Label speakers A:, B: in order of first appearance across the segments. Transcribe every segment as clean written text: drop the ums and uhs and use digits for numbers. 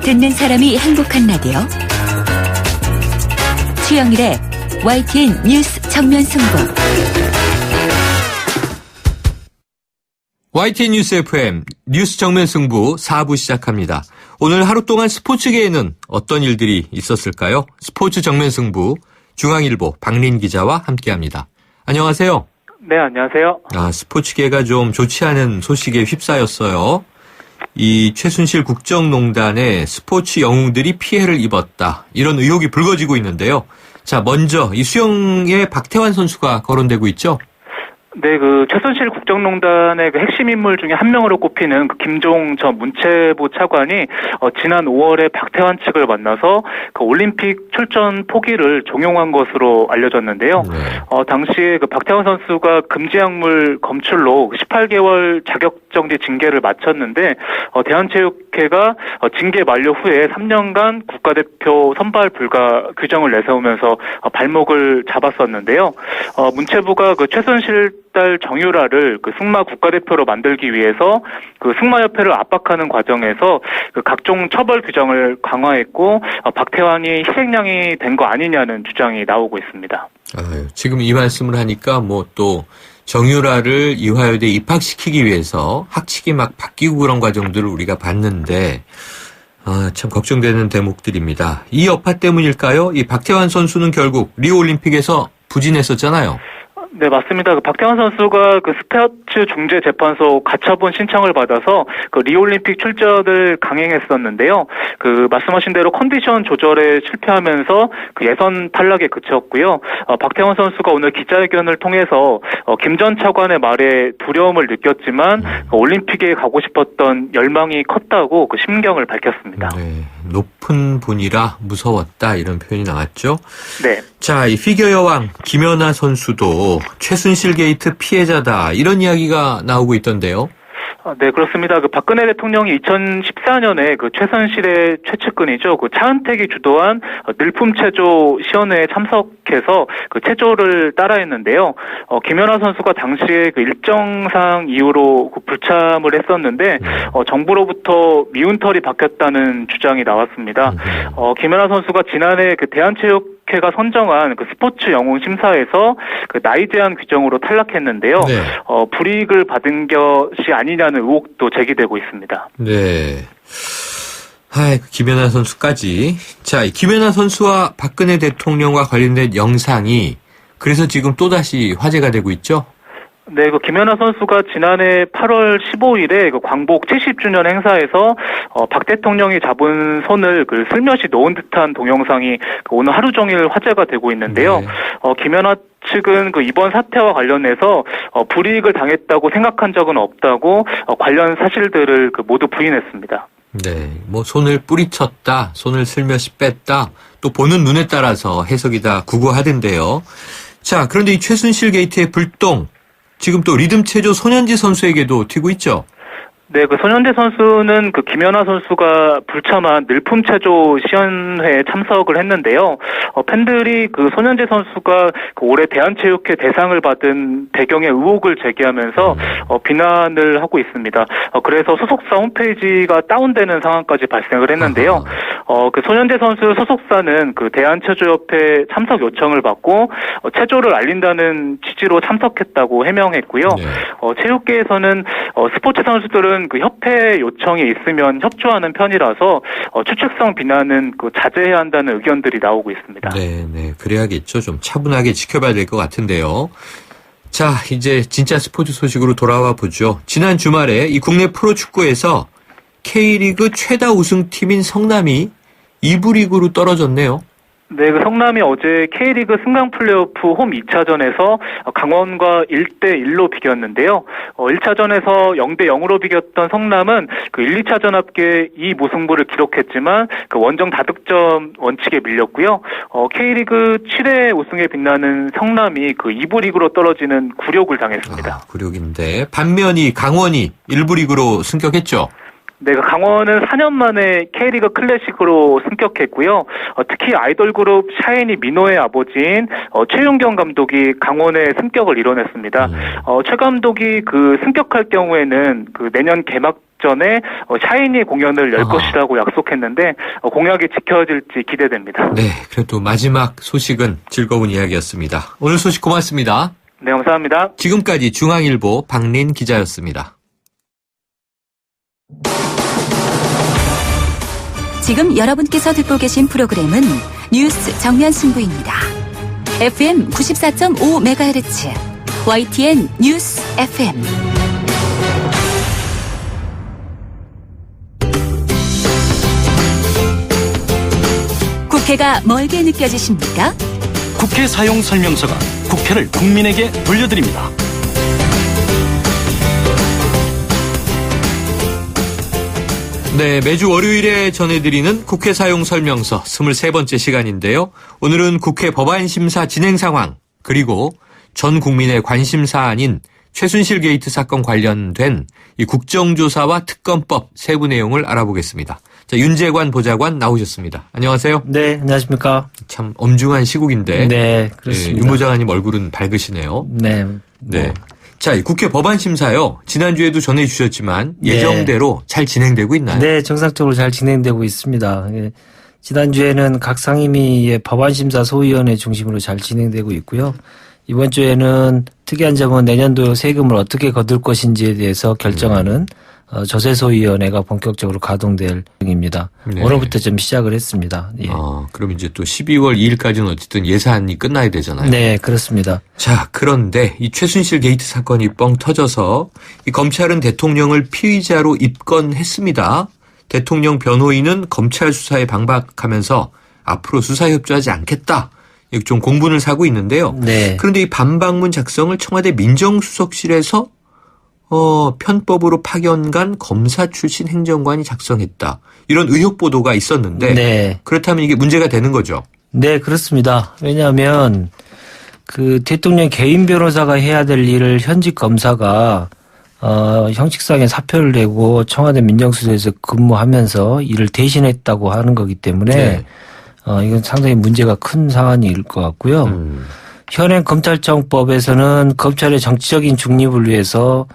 A: 듣는 사람이 행복한 라디오 최영일의 YTN 뉴스 정면 승부.
B: YTN 뉴스 FM 뉴스 정면 승부 4부 시작합니다. 오늘 하루 동안 스포츠계에는 어떤 일들이 있었을까요? 스포츠 정면 승부 중앙일보 박린 기자와 함께합니다. 안녕하세요.
C: 네, 안녕하세요.
B: 스포츠계가 좀 좋지 않은 소식에 휩싸였어요. 이 최순실 국정농단에 스포츠 영웅들이 피해를 입었다. 이런 의혹이 불거지고 있는데요. 자, 먼저 이 수영의 박태환 선수가 거론되고 있죠.
C: 네, 최순실 국정농단의 핵심 인물 중에 한 명으로 꼽히는 김종 전 문체부 차관이 지난 5월에 박태환 측을 만나서 올림픽 출전 포기를 종용한 것으로 알려졌는데요.
B: 네.
C: 당시에 박태환 선수가 금지약물 검출로 18개월 자격정지 징계를 마쳤는데 대한체육회가 징계 만료 후에 3년간 국가대표 선발 불가 규정을 내세우면서 발목을 잡았었는데요. 문체부가 최순실 딸 정유라를 승마 국가대표로 만들기 위해서 승마협회를 압박하는 과정에서 각종 처벌 규정을 강화했고 박태환이 희생양이 된 거 아니냐는 주장이 나오고 있습니다.
B: 지금 이 말씀을 하니까 또 정유라를 이화여대에 입학시키기 위해서 학칙이 막 바뀌고 그런 과정들을 우리가 봤는데 참 걱정되는 대목들입니다. 이 여파 때문일까요? 이 박태환 선수는 결국 리오올림픽에서 부진했었잖아요.
C: 네, 맞습니다. 박태환 선수가 스포츠 중재재판소 가처분 신청을 받아서 리올림픽 출전을 강행했었는데요. 말씀하신 대로 컨디션 조절에 실패하면서 예선 탈락에 그쳤고요. 박태환 선수가 오늘 기자회견을 통해서 김 전 차관의 말에 두려움을 느꼈지만 올림픽에 가고 싶었던 열망이 컸다고 심경을 밝혔습니다.
B: 네, 높은 분이라 무서웠다 이런 표현이 나왔죠.
C: 네.
B: 자, 이 피겨 여왕 김연아 선수도 최순실 게이트 피해자다 이런 이야기가 나오고 있던데요.
C: 네, 그렇습니다. 박근혜 대통령이 2014년에 최순실의 최측근이죠. 차은택이 주도한 늘품체조 시연회에 참석해서 체조를 따라했는데요. 김연아 선수가 당시에 일정상 이유로 불참을 했었는데 정부로부터 미운털이 박혔다는 주장이 나왔습니다. 김연아 선수가 지난해 대한체육회가 선정한 스포츠 영웅 심사에서 나이 제한 규정으로 탈락했는데요. 네. 불이익을 받은 것이 아니냐는 의혹도 제기되고 있습니다.
B: 네. 김연아 선수까지. 자, 김연아 선수와 박근혜 대통령과 관련된 영상이 그래서 지금 또다시 화제가 되고 있죠?
C: 네, 김연아 선수가 지난해 8월 15일에 광복 70주년 행사에서 박 대통령이 잡은 손을 슬며시 놓은 듯한 동영상이 오늘 하루 종일 화제가 되고 있는데요. 네. 김연아 측은 이번 사태와 관련해서 불이익을 당했다고 생각한 적은 없다고 관련 사실들을 모두 부인했습니다.
B: 네, 손을 뿌리쳤다, 손을 슬며시 뺐다, 또 보는 눈에 따라서 해석이 다 구구하던데요. 자, 그런데 이 최순실 게이트의 불똥, 지금 또 리듬체조 손현지 선수에게도 튀고 있죠? 네,
C: 손현지 선수는 김연아 선수가 불참한 늘품체조 시연회에 참석을 했는데요. 팬들이 손현지 선수가 올해 대한체육회 대상을 받은 배경에 의혹을 제기하면서 비난을 하고 있습니다. 그래서 소속사 홈페이지가 다운되는 상황까지 발생을 했는데요. 손현지 선수 소속사는 대한체조협회 참석 요청을 받고 체조를 알린다는 취지로 참석했다고 해명했고요. 네. 체육계에서는 스포츠 선수들은 협회 요청이 있으면 협조하는 편이라서 추측성 비난은 자제해야 한다는 의견들이 나오고 있습니다.
B: 네, 그래야겠죠. 좀 차분하게 지켜봐야 될 것 같은데요. 자, 이제 진짜 스포츠 소식으로 돌아와 보죠. 지난 주말에 이 국내 프로축구에서 K리그 최다 우승팀인 성남이 2부 리그로 떨어졌네요.
C: 네, 성남이 어제 K리그 승강 플레이오프 홈 2차전에서 강원과 1대1로 비겼는데요. 1차전에서 0대0으로 비겼던 성남은 1, 2차전 합계 2무승부를 기록했지만 원정 다득점 원칙에 밀렸고요. K리그 7회 우승에 빛나는 성남이 2부 리그로 떨어지는 굴욕을 당했습니다.
B: 굴욕인데 반면이 강원이 1부 리그로 승격했죠.
C: 네, 강원은 4년 만에 K리그 클래식으로 승격했고요. 특히 아이돌 그룹 샤이니 민호의 아버지인 최윤경 감독이 강원의 승격을 이뤄냈습니다. 최 감독이 승격할 경우에는 내년 개막 직전에 샤이니 공연을 열
B: 아하.
C: 것이라고 약속했는데 공약이 지켜질지 기대됩니다.
B: 네, 그래도 마지막 소식은 즐거운 이야기였습니다. 오늘 소식 고맙습니다.
C: 네, 감사합니다.
B: 지금까지 중앙일보 박린 기자였습니다.
A: 지금 여러분께서 듣고 계신 프로그램은 뉴스 정면 승부입니다. FM 94.5MHz YTN 뉴스 FM. 국회가 멀게 느껴지십니까?
D: 국회 사용 설명서가 국회를 국민에게 돌려드립니다.
B: 네, 매주 월요일에 전해드리는 국회 사용 설명서 23번째 시간인데요. 오늘은 국회 법안심사 진행 상황 그리고 전 국민의 관심사안인 최순실 게이트 사건 관련된 이 국정조사와 특검법 세부 내용을 알아보겠습니다. 자, 윤재관 보좌관 나오셨습니다. 안녕하세요.
E: 네, 안녕하십니까.
B: 참 엄중한 시국인데
E: 네, 그렇습니다.
B: 윤 보좌관님 얼굴은 밝으시네요.
E: 네.
B: 네. 자, 이 국회 법안심사요. 지난주에도 전해주셨지만 예정대로 잘 진행되고 있나요?
E: 네, 정상적으로 잘 진행되고 있습니다. 예, 지난주에는 각 상임위의 법안심사 소위원회 중심으로 잘 진행되고 있고요. 이번 주에는 특이한 점은 내년도 세금을 어떻게 거둘 것인지에 대해서 결정하는 조세소위원회가 본격적으로 가동될 중입니다.
B: 네.
E: 오늘부터 좀 시작을 했습니다. 예.
B: 그럼 이제 또 12월 2일까지는 어쨌든 예산이 끝나야 되잖아요.
E: 네, 그렇습니다.
B: 자, 그런데 이 최순실 게이트 사건이 뻥 터져서 이 검찰은 대통령을 피의자로 입건했습니다. 대통령 변호인은 검찰 수사에 방박하면서 앞으로 수사 협조하지 않겠다. 이렇게 좀 공분을 사고 있는데요.
E: 네.
B: 그런데 이 반박문 작성을 청와대 민정수석실에서 편법으로 파견간 검사 출신 행정관이 작성했다. 이런 의혹 보도가 있었는데
E: 네.
B: 그렇다면 이게 문제가 되는 거죠.
E: 네, 그렇습니다. 왜냐하면 그 대통령 개인 변호사가 해야 될 일을 현직 검사가 형식상의 사표를 내고 청와대 민정수석에서 근무하면서 일을 대신했다고 하는 거기 때문에
B: 네.
E: 이건 상당히 문제가 큰 사안일 것 같고요. 현행 검찰청법에서는 검찰의 정치적인 중립을 위해서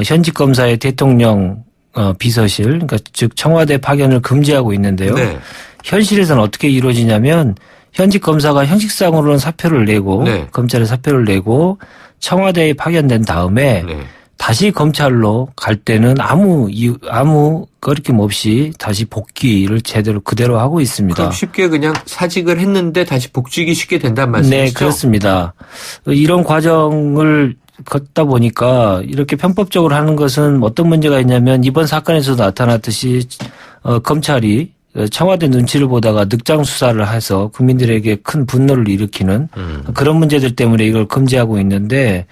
E: 현직 검사의 대통령 비서실, 그러니까 즉 청와대 파견을 금지하고 있는데요.
B: 네.
E: 현실에서는 어떻게 이루어지냐면 현직 검사가 형식상으로는 사표를 내고
B: 네.
E: 검찰에 사표를 내고 청와대에 파견된 다음에
B: 네.
E: 다시 검찰로 갈 때는 아무 거리낌 없이 다시 복귀를 제대로 그대로 하고 있습니다.
B: 그럼 쉽게 그냥 사직을 했는데 다시 복직이 쉽게 된다는 말씀이시죠?
E: 네, 그렇습니다. 이런 과정을 걷다 보니까 이렇게 편법적으로 하는 것은 어떤 문제가 있냐면 이번 사건에서도 나타났듯이 검찰이 청와대 눈치를 보다가 늑장 수사를 해서 국민들에게 큰 분노를 일으키는 그런 문제들 때문에 이걸 금지하고 있는데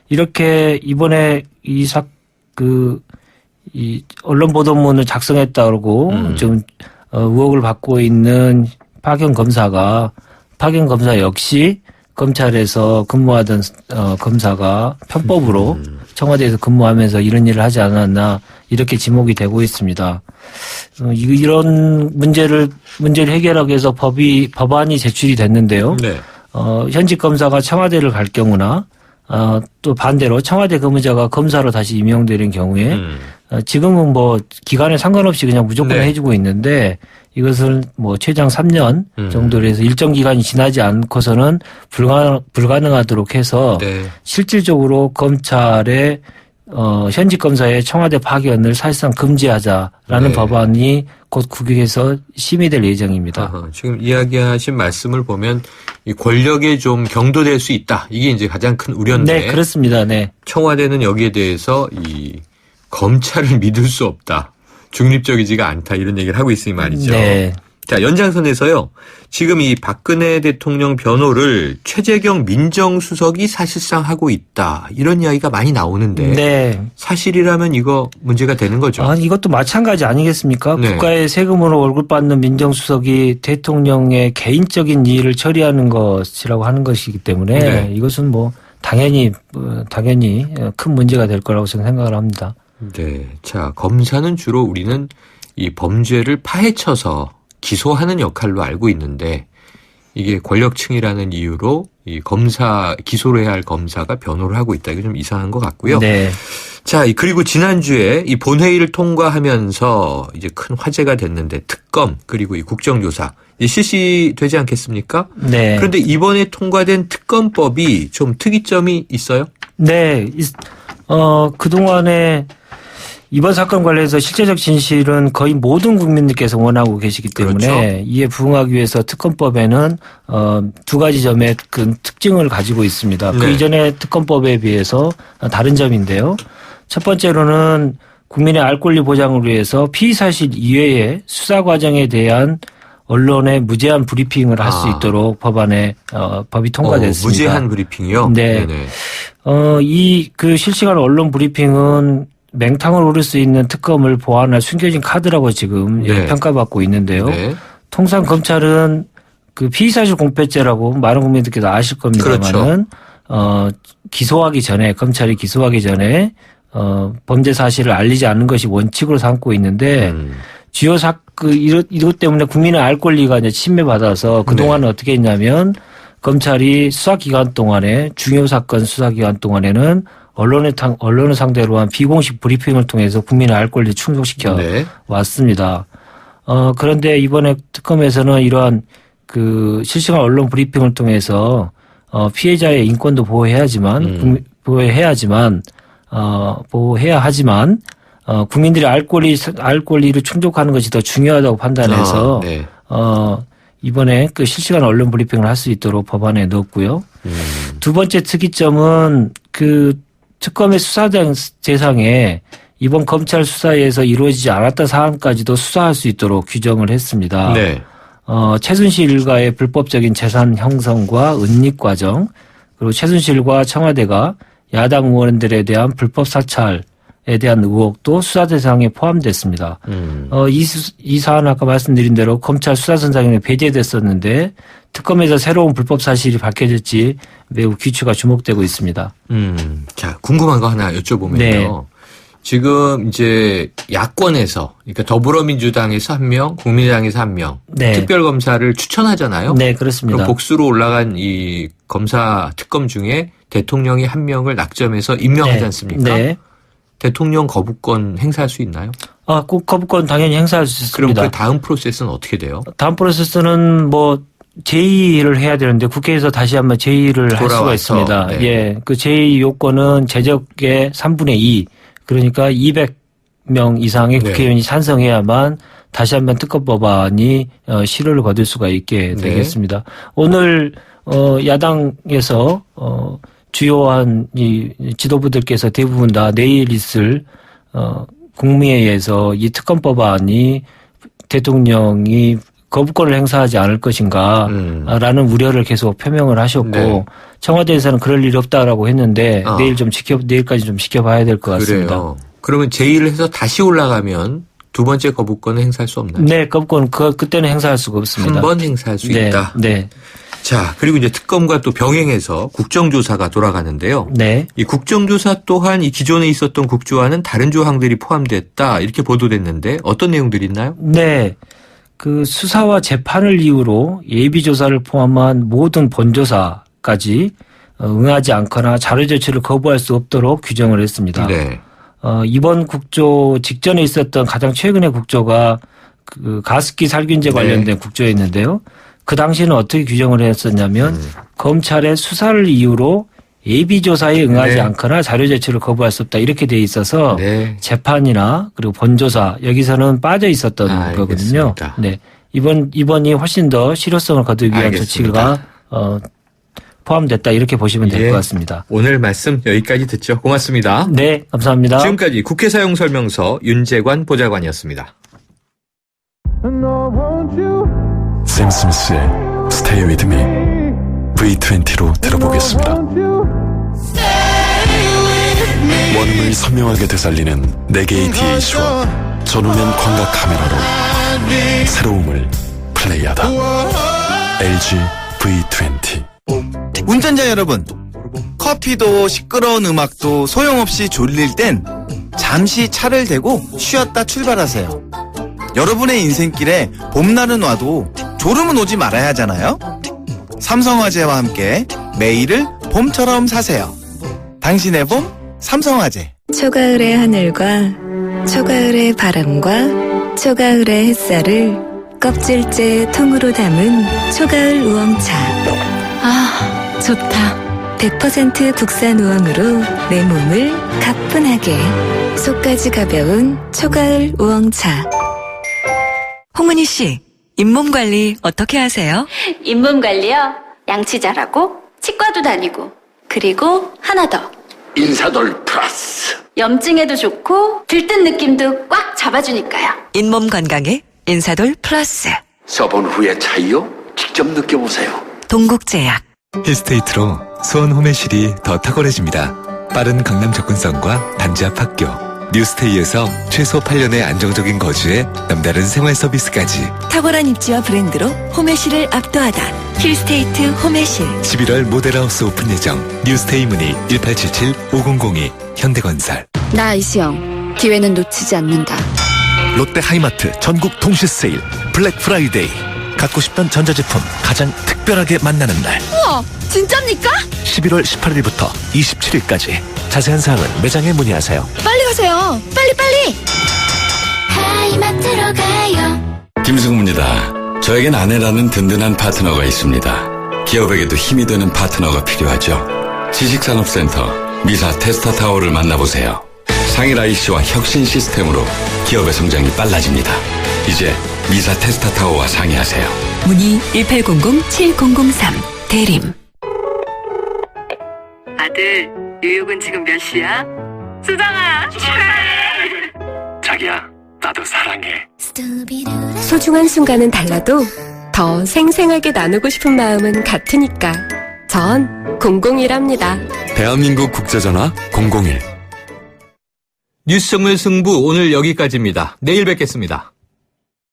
E: 이렇게 이번에 이 언론 보도문을 작성했다고 좀 의혹을 받고 있는 파견 검사 역시 검찰에서 근무하던 검사가 편법으로 청와대에서 근무하면서 이런 일을 하지 않았나 이렇게 지목이 되고 있습니다. 이런 문제를 해결하기 위해서 법안이 제출이 됐는데요.
B: 네.
E: 현직 검사가 청와대를 갈 경우나 또 반대로 청와대 근무자가 검사로 다시 임용되는 경우에 지금은 뭐 기간에 상관없이 그냥 무조건
B: 네.
E: 해주고 있는데 이것을 뭐 최장 3년 정도로 해서 일정 기간이 지나지 않고서는 불가능하도록 해서
B: 네.
E: 실질적으로 검찰의 현직 검사의 청와대 파견을 사실상 금지하자라는
B: 네.
E: 법안이 곧 국회에서 심의될 예정입니다.
B: 아하, 지금 이야기하신 말씀을 보면 이 권력에 좀 경도될 수 있다. 이게 이제 가장 큰 우려인데.
E: 네, 그렇습니다. 네.
B: 청와대는 여기에 대해서 이 검찰을 믿을 수 없다. 중립적이지가 않다. 이런 얘기를 하고 있으니 말이죠.
E: 네.
B: 자, 연장선에서요. 지금 이 박근혜 대통령 변호를 최재경 민정수석이 사실상 하고 있다. 이런 이야기가 많이 나오는데.
E: 네.
B: 사실이라면 이거 문제가 되는 거죠.
E: 이것도 마찬가지 아니겠습니까?
B: 네.
E: 국가의 세금으로 월급 받는 민정수석이 대통령의 개인적인 일을 처리하는 것이라고 하는 것이기 때문에
B: 네.
E: 이것은 뭐 당연히 큰 문제가 될 거라고 저는 생각을 합니다.
B: 네. 자, 검사는 주로 우리는 이 범죄를 파헤쳐서 기소하는 역할로 알고 있는데 이게 권력층이라는 이유로 이 기소를 해야 할 검사가 변호를 하고 있다. 이게 좀 이상한 것 같고요.
E: 네.
B: 자, 그리고 지난주에 이 본회의를 통과하면서 이제 큰 화제가 됐는데 특검 그리고 이 국정조사 이제 실시되지 않겠습니까?
E: 네.
B: 그런데 이번에 통과된 특검법이 좀 특이점이 있어요?
E: 네. 그동안에 이번 사건 관련해서 실제적 진실은 거의 모든 국민들께서 원하고 계시기 때문에
B: 그렇죠.
E: 이에 부응하기 위해서 특검법에는 두 가지 점의 큰 특징을 가지고 있습니다.
B: 네.
E: 그 이전의 특검법에 비해서 다른 점인데요. 첫 번째로는 국민의 알 권리 보장을 위해서 피의 사실 이외의 수사 과정에 대한 언론의 무제한 브리핑을 할 수 있도록 법이 통과됐습니다.
B: 무제한 브리핑이요?
E: 네.
B: 네네.
E: 그 실시간 언론 브리핑은 맹탕을 오를 수 있는 특검을 보완할 숨겨진 카드라고 지금
B: 네.
E: 평가받고 있는데요.
B: 네.
E: 통상 검찰은 그 피의사실 공표죄라고 많은 국민들께서 아실 겁니다만은 기소하기 전에 검찰이 기소하기 전에 범죄 사실을 알리지 않는 것이 원칙으로 삼고 있는데 주요 이것 때문에 국민의 알 권리가 이제 침해받아서 그동안은 어떻게 했냐면 검찰이 수사 기간 동안에 중요 사건 수사 기간 동안에는 언론을 상대로 한 비공식 브리핑을 통해서 국민의 알 권리를 충족시켜 왔습니다. 그런데 이번에 특검에서는 이러한 그 실시간 언론 브리핑을 통해서 피해자의 인권도 보호해야 하지만 국민들의 알 권리를 충족하는 것이 더 중요하다고 판단해서 이번에 그 실시간 언론 브리핑을 할 수 있도록 법안에 넣었고요. 두 번째 특이점은 그 특검의 수사 대상에 이번 검찰 수사에서 이루어지지 않았던 사안까지도 수사할 수 있도록 규정을 했습니다.
B: 네.
E: 최순실 일가의 불법적인 재산 형성과 은닉 과정, 그리고 최순실과 청와대가 야당 의원들에 대한 불법 사찰에 대한 의혹도 수사 대상에 포함됐습니다. 이 사안 아까 말씀드린 대로 검찰 수사선상에 배제됐었는데 특검에서 새로운 불법 사실이 밝혀질지 매우 귀추가 주목되고 있습니다.
B: 자, 궁금한 거 하나 여쭤보면요.
E: 네.
B: 지금 이제 야권에서, 그러니까 더불어민주당에서 1명, 국민의당에서 1명,
E: 네.
B: 특별검사를 추천하잖아요.
E: 네, 그렇습니다.
B: 그럼 복수로 올라간 이 검사 특검 중에 대통령이 1명을 낙점해서 임명하지 않습니까?
E: 네.
B: 대통령 거부권 행사할 수 있나요?
E: 꼭 거부권 당연히 행사할 수 있습니다.
B: 그럼 그 다음 프로세스는 어떻게 돼요?
E: 다음 프로세스는 제의를 해야 되는데 국회에서 다시 한번 제의를 할 수가 있습니다.
B: 네.
E: 예. 그 제의 요건은 제적의 3분의 2. 그러니까 200명 이상의 국회의원이 찬성해야만 다시 한번 특검 법안이 실효를 거둘 수가 있게 되겠습니다. 오늘 야당에서 주요한 이 지도부들께서 대부분 다 내일 있을 국무회의에서 이 특검 법안이 대통령이 거부권을 행사하지 않을 것인가 라는 우려를 계속 표명을 하셨고 청와대에서는 그럴 일이 없다라고 했는데 내일까지 좀 지켜봐야 될 것 같습니다.
B: 그래요. 그러면 제의를 해서 다시 올라가면 두 번째 거부권은 행사할 수 없나요?
E: 네, 거부권 그때는 행사할 수가 없습니다.
B: 한 번 행사할 수 있다.
E: 네.
B: 자, 그리고 이제 특검과 또 병행해서 국정조사가 돌아가는데요.
E: 네.
B: 이 국정조사 또한 이 기존에 있었던 국조와는 다른 조항들이 포함됐다 이렇게 보도됐는데 어떤 내용들이 있나요?
E: 네. 그 수사와 재판을 이유로 예비조사를 포함한 모든 본조사까지 응하지 않거나 자료 제출을 거부할 수 없도록 규정을 했습니다.
B: 네.
E: 이번 국조 직전에 있었던 가장 최근의 국조가 그 가습기 살균제 관련된 국조였는데요. 그 당시에는 어떻게 규정을 했었냐면 검찰의 수사를 이유로 예비조사에 응하지 않거나 자료 제출을 거부할 수 없다 이렇게 돼 있어서 재판이나 그리고 본조사 여기서는 빠져 있었던 거거든요. 네, 이번이 훨씬 더 실효성을 거두기 위한 조치가 포함됐다 이렇게 보시면 될 것 같습니다.
B: 오늘 말씀 여기까지 듣죠. 고맙습니다.
E: 네, 감사합니다.
B: 지금까지 국회 사용 설명서 윤재관 보좌관이었습니다.
F: 샘 스미스의 Stay With Me V20로 들어보겠습니다. 원음을 선명하게 되살리는 4개의 DAC와 전후면 광각 카메라로 새로움을 플레이하다. LG V20.
G: 운전자 여러분, 커피도 시끄러운 음악도 소용없이 졸릴 땐 잠시 차를 대고 쉬었다 출발하세요. 여러분의 인생길에 봄날은 와도 졸음은 오지 말아야 하잖아요. 삼성화재와 함께 매일을 봄처럼 사세요. 당신의 봄 삼성화재.
H: 초가을의 하늘과 초가을의 바람과 초가을의 햇살을 껍질째 통으로 담은 초가을 우엉차.
A: 아, 좋다.
H: 100% 국산 우엉으로 내 몸을 가뿐하게. 속까지 가벼운 초가을 우엉차.
A: 홍은희 씨, 잇몸 관리 어떻게 하세요?
I: 잇몸 관리요? 양치 잘하고 치과도 다니고 그리고 하나 더
J: 인사돌 플러스.
I: 염증에도 좋고 들뜬 느낌도 꽉 잡아주니까요.
A: 잇몸 건강에 인사돌 플러스.
J: 써본 후의 차이요? 직접 느껴보세요.
A: 동국제약.
K: 힐스테이트로 수원 홈앤실이 더 탁월해집니다. 빠른 강남 접근성과 단지 앞 학교, 뉴스테이에서 최소 8년의 안정적인 거주에 남다른 생활 서비스까지.
A: 탁월한 입지와 브랜드로 홈앤실을 압도하다. 힐스테이트 홈앤실.
K: 11월 모델하우스 오픈 예정. 뉴스테이 문의 1877-5002 현대건설.
L: 나 이수영. 기회는 놓치지 않는다.
M: 롯데 하이마트 전국 동시 세일 블랙 프라이데이. 갖고 싶던 전자제품 가장 특별하게 만나는 날.
L: 우와, 진짜입니까?
M: 11월 18일부터 27일까지. 자세한 사항은 매장에 문의하세요.
L: 빨리 가세요. 빨리. 하이마트로 가요.
F: 김승우입니다. 저에겐 아내라는 든든한 파트너가 있습니다. 기업에게도 힘이 되는 파트너가 필요하죠. 지식산업센터 미사 테스타타워를 만나보세요. 상일 IC와 혁신 시스템으로 기업의 성장이 빨라집니다. 이제 미사 테스타타워와 상의하세요.
A: 문의 1800-7003 대림.
N: 아들, 뉴욕은 지금 몇 시야? 수정아, 축하해!
D: 자기야, 나도 사랑해.
O: 소중한 순간은 달라도 더 생생하게 나누고 싶은 마음은 같으니까 전 001합니다.
F: 대한민국 국제전화 001.
B: 뉴스 정면 승부 오늘 여기까지입니다. 내일 뵙겠습니다.